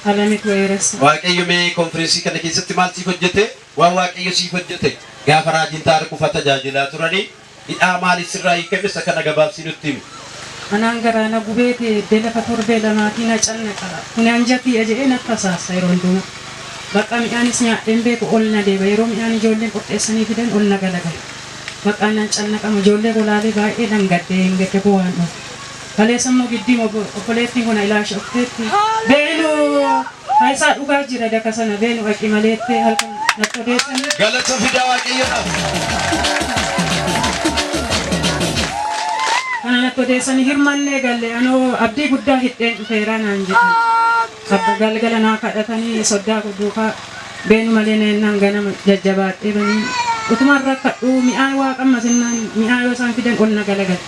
Alamit weeres. Waaqayyo mee konferensii kana keessatti maal siif hojjete? Waan Waaqayyo siif hojjete. Gaafa raajiin taariku uffata tajaajilaa turanii hidhaa maaliif sirraa hiikame isa kana gabaabsii nutti himi. Anaan garaana gubeeti delafa torbee lamaatiin acanna qaba. Kun anjatti ajee na tasaasa yeroo hundumaa. Bakka midhaanis nyaadheen beeku ol na deeba. Yeroo midhaan ijoolleen qopheessanii fidan ol na galagala. Maqaan nan canna qaba. Ijoollee golaalee baay'ee dangaddee hin gadde bu'aan dhufu. Kaleessammoo giddii obboleettiin kun ilaasha ufteetti. Beenu haayisaa dhugaa jira daka sana beenu haqi maleettee halkan natti odeessanii. Galata fidaa Waaqayyoodhaaf. Kana natti odeessanii hirmannee galle anoo abdii guddaa hidheen dhufeeraa naan jedhan. Abba galgala naa kadhatanii soddaa duukaa beenu malee neennaan ganama jajjabaadhee banii. Utumaan rakkadhuu mi'aa waaqamma sinnaan mi'aa yoo isaan fidan ol na galagala.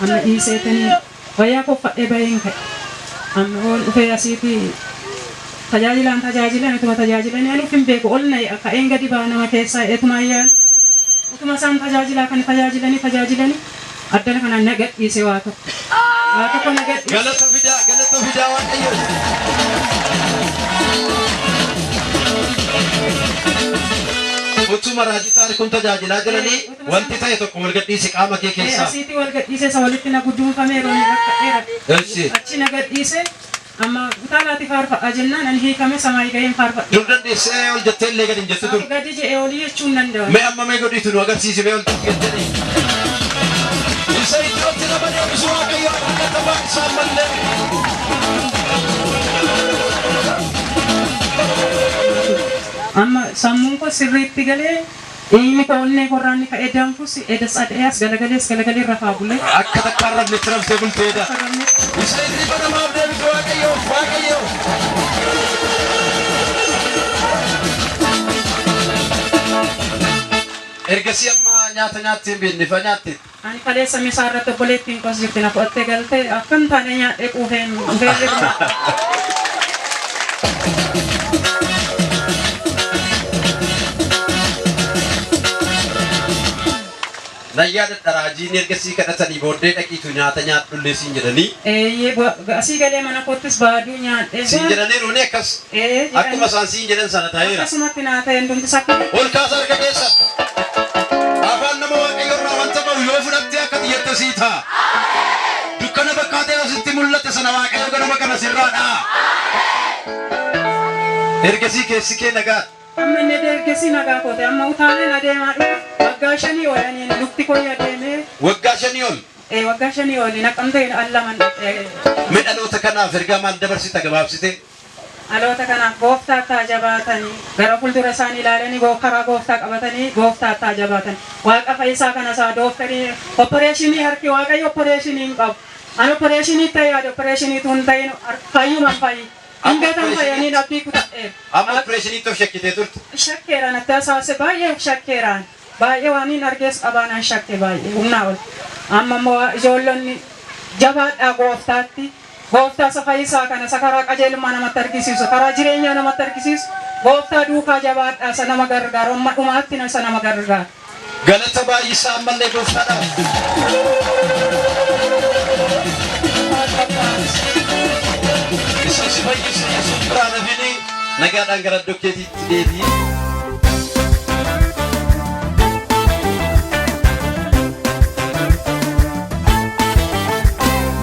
Amma dhiiseetanii wayyaa koffadhee baheen ka'e. Amma ol dhufee asiiti tajaajilan utuma tajaajilanii anuuf hin beeku ol na ka'een gadi baa nama keessaa etuma ayyaan. Utuma isaan tajaajilaa kan tajaajilanii addana kanaan na gadhiise waa tokko. Waa tokko na gadhiise. Galata fidaa Waaqayyo. Utuma raajii taarikuun tajaajilaa jiranii wanti ta'e tokko wal gadhiise qaama kee keessaa. Asiiti wal gadhiise isa walitti na gudduunfamee rooni bakka dheera. Achi na gadhiise amma utaalaati faarfadhaa jennaan ani hiikame samaayii gaheen faarfadhe. Dur dandeessee ol jettee illee gadi hin jettu dur. Gadi jedhee olii jechuun danda'a. Mee amma mee godhiitu nu agarsiisi mee ol jettanii. Isa iddootti nama deebisu Waaqayyo akka taphaa isaan mallee. Amma sammuun kun sirriitti galee inni onnee korraanni ka'ee danfus edas adayas galagalee rafaa bulee. Akka takkaan rafne tiramsee bulteedha. Isa inni banamaaf deebisu Waaqayyo. Ergasii amma nyaata nyaatti hin beekne fa nyaatti. Ani kaleessa misaa irratti obboleettiin kos jirti na fudhattee galtee akka hin taane nyaadhee quufeen Nayyaa dadharaajiin ergasii kadhatanii booddee dhaqiitu nyaata nyaadhullee siin jedhanii. Asii galee mana kottis baaduu nyaadhee. Siin jedhanii ruunee akkas. Akkuma isaan siin jedhan sana ta'eera. Akkasumatti naa ta'e hundumti sakka. Ol kaasa arga keessa. Afaan nama Waaqayyo irraa wanta bahu yoo fudhattee akka xiyyeetta sii ta'a. Dukkana bakkaatee asitti mul'ate sana Waaqayyo ganama kana sirraadha. Ergasii keessi kee nagaa. Amma inni ergasii nagaa koote amma utaaleen adeemaa dhufu. Waggaa 5 ol ani lukti koo adeemee. Waggaa 5 ol. Waggaa 5 ol naqamtee allaman. Midhaloota kanaaf ergaa maal dabarsita gabaabsite? Dhaloota kanaaf gooftaa akka jabaatanii gara fuuldura isaanii ilaalanii karaa gooftaa qabatanii gooftaa akka jabaatan. Waaqa fayyisaa kana isaa dooktanii opereeshinii harki Waaqayyo opereeshinii hin qabu. Ani opereeshinii ta'e yaada opereeshinii tun ta'in fayyuman fayyi. Ingatan fayyanii abdii kutadheera. Amma opereeshinii toof shakkitee turte? Shakkeeraan itti hasaase baay'ee shakkeeraan. Baay'ee waan hin argees qabaanaan shakke baay'ee humnaa ol. Amma immoo ijoollonni jabaadhaa gooftaatti. Gooftaa isa fayyisaa kana isa karaa qajeelummaa namatti argisiisu karaa jireenyaa namatti argisiisu gooftaa duukaa jabaadhaa isa nama gargaaru amma dhumaatti isa nama gargaaru. Galata baay'isaa ammallee gooftaadhaaf. Isa si fayyise Yesuus biraa nafini nagaadhaan gara iddoo keetiitti deebi'e.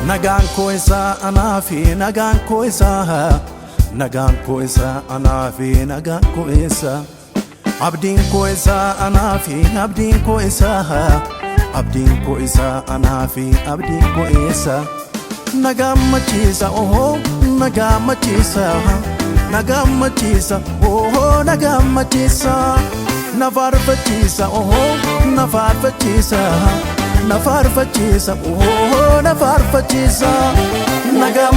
Nagaan koo isaa anaafi nagaan koo isaa anaafi nagaan koo isaa abdiin koo isaa anaafi abdiin koo isaa anaafi abdiin koo isaa nagaan machiisa ohoo nagaan machiisa ohoo nagaan machiisa na faarfachiisa ohoo na faarfachiisa. Na faarfachiisa, oh na faarfachiisa, nagaan